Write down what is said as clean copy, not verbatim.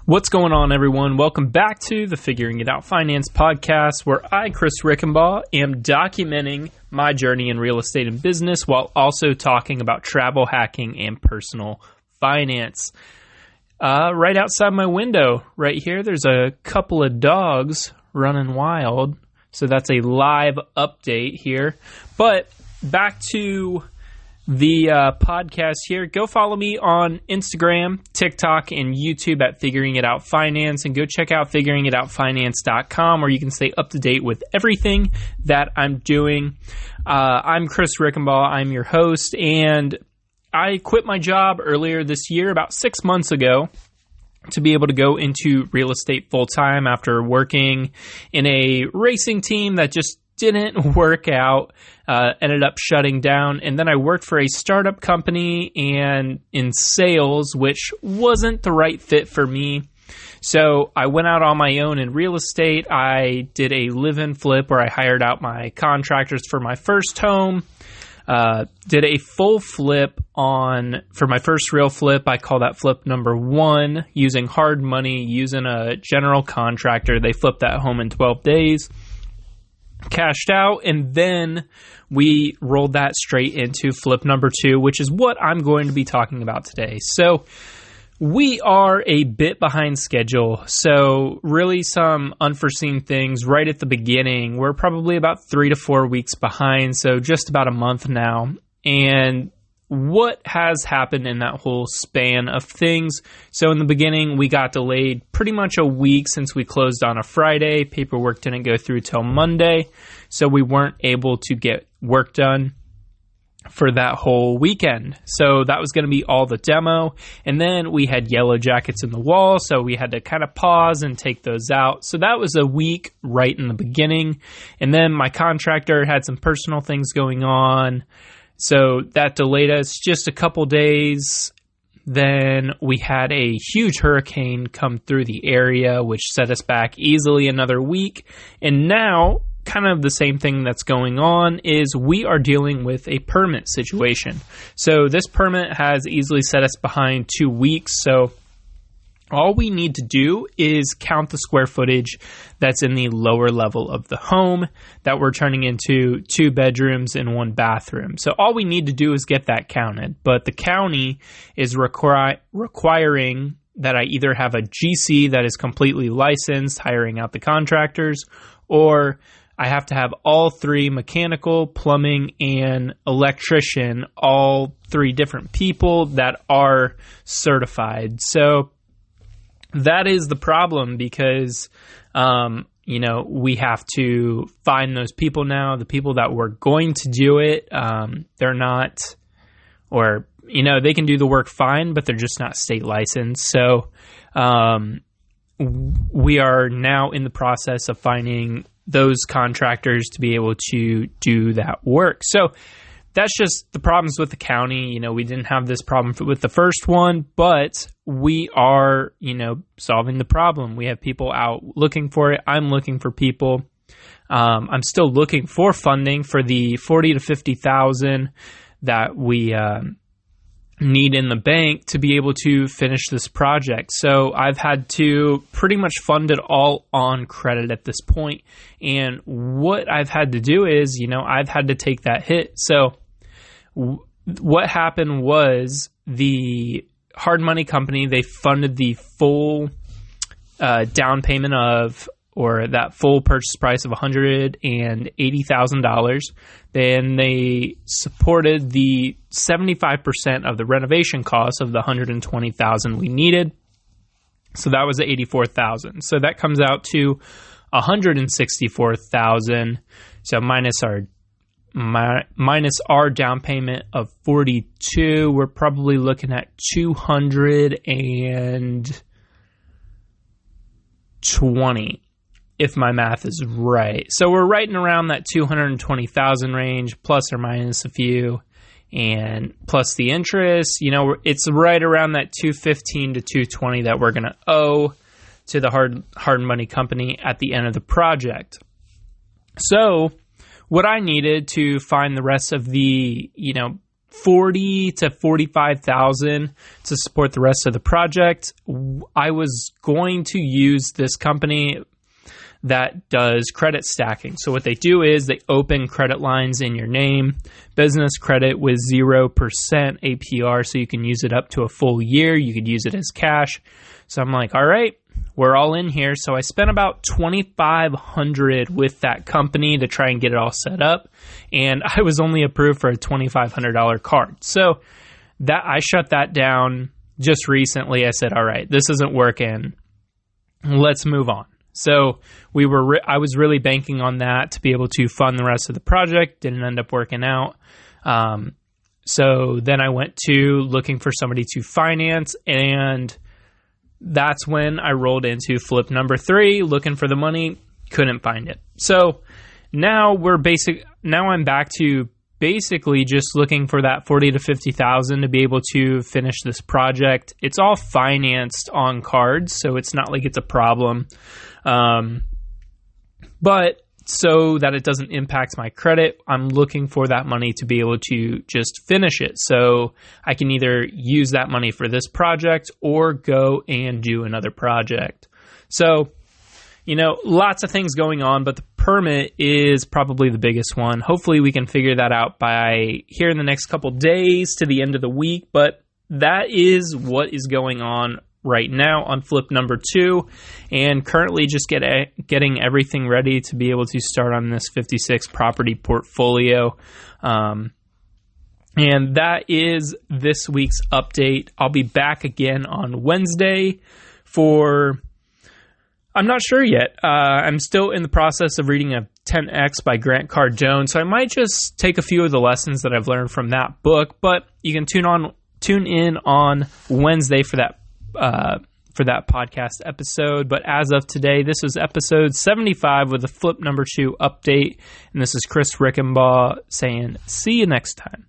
What's going on, everyone? Welcome back to the Figuring It Out Finance podcast, where I, Chris Rickenbaugh, am documenting my journey in real estate and business while also talking about travel hacking and personal finance. Right outside my window, right here, there's a couple of dogs running wild. So that's a live update here. But back to the podcast here. Go follow me on Instagram, TikTok, and YouTube at Figuring It Out Finance, and go check out figuringitoutfinance.com, where you can stay up to date with everything that I'm doing. I'm Chris Rickenbaugh. I'm your host, and I quit my job earlier this year, about 6 months ago, to be able to go into real estate full-time after working in a racing team that just didn't work out, ended up shutting down. And then I worked for a startup company and in sales, which wasn't the right fit for me. So I went out on my own in real estate. I did a live-in flip where I hired out my contractors for my first home. Did a full flip for my first real flip. I call that flip number 1, using hard money, using a general contractor. They flipped that home in 12 days. Cashed out, and then we rolled that straight into flip number 2, which is what I'm going to be talking about today. So we are a bit behind schedule. So really some unforeseen things right at the beginning. We're probably about 3 to 4 weeks behind, so just about a month now. And what has happened in that whole span of things? So in the beginning, we got delayed pretty much a week since we closed on a Friday. Paperwork didn't go through till Monday, so we weren't able to get work done for that whole weekend. So that was going to be all the demo. And then we had yellow jackets in the wall, so we had to kind of pause and take those out. So that was a week right in the beginning. And then my contractor had some personal things going on, so that delayed us just a couple days. Then we had a huge hurricane come through the area, which set us back easily another week. And now, kind of the same thing that's going on is we are dealing with a permit situation. So this permit has easily set us behind 2 weeks. So all we need to do is count the square footage that's in the lower level of the home that we're turning into 2 bedrooms and 1 bathroom. So all we need to do is get that counted. But the county is requiring that I either have a GC that is completely licensed, hiring out the contractors, or I have to have all 3 mechanical, plumbing, and electrician, all 3 different people that are certified. So that is the problem because, we have to find those people now. The people that were going to do it, they're not, or, they can do the work fine, but they're just not state licensed. So we are now in the process of finding those contractors to be able to do that work. So that's just the problems with the county. We didn't have this problem with the first one, but we are, solving the problem. We have people out looking for it. I'm looking for people. I'm still looking for funding for the $40,000 to $50,000 that we need in the bank to be able to finish this project. So I've had to pretty much fund it all on credit at this point. And what I've had to do is, I've had to take that hit. So what happened was the hard money company, they funded the full down payment or that full purchase price of $180,000. Then they supported the 75% of the renovation cost of the $120,000 we needed. So that was the $84,000. So that comes out to $164,000. So minus our down payment of $42,000, we're probably looking at $220,000, if my math is right. So we're right around that $220,000 range, plus or minus a few, and plus the interest. It's right around that $215,000 to $220,000 that we're going to owe to the hard money company at the end of the project. So what I needed to find the rest of the, 40 to 45,000 to support the rest of the project. I was going to use this company that does credit stacking. So what they do is they open credit lines in your name, business credit with 0% APR, so you can use it up to a full year. You could use it as cash. So I'm like, all right, we're all in here. So I spent about $2,500 with that company to try and get it all set up, and I was only approved for a $2,500 card. So that I shut that down just recently. I said, all right, this isn't working. Let's move on. So I was really banking on that to be able to fund the rest of the project. Didn't end up working out. So then I went to looking for somebody to finance, and that's when I rolled into flip number 3, looking for the money, couldn't find it. So now I'm back to basically just looking for that 40 to 50,000 to be able to finish this project. It's all financed on cards, so it's not like it's a problem. But so that it doesn't impact my credit, I'm looking for that money to be able to just finish it. So I can either use that money for this project or go and do another project. So, lots of things going on, but the permit is probably the biggest one. Hopefully we can figure that out by here in the next couple days to the end of the week. But that is what is going on right now on flip number 2, and currently just getting everything ready to be able to start on this 56 property portfolio. And that is this week's update. I'll be back again on Wednesday I'm not sure yet. I'm still in the process of reading a 10X by Grant Cardone, so I might just take a few of the lessons that I've learned from that book, but you can tune in on Wednesday for that podcast episode. But as of today, this was episode 75 with a flip number 2 update. And this is Chris Rickenbaugh saying, see you next time.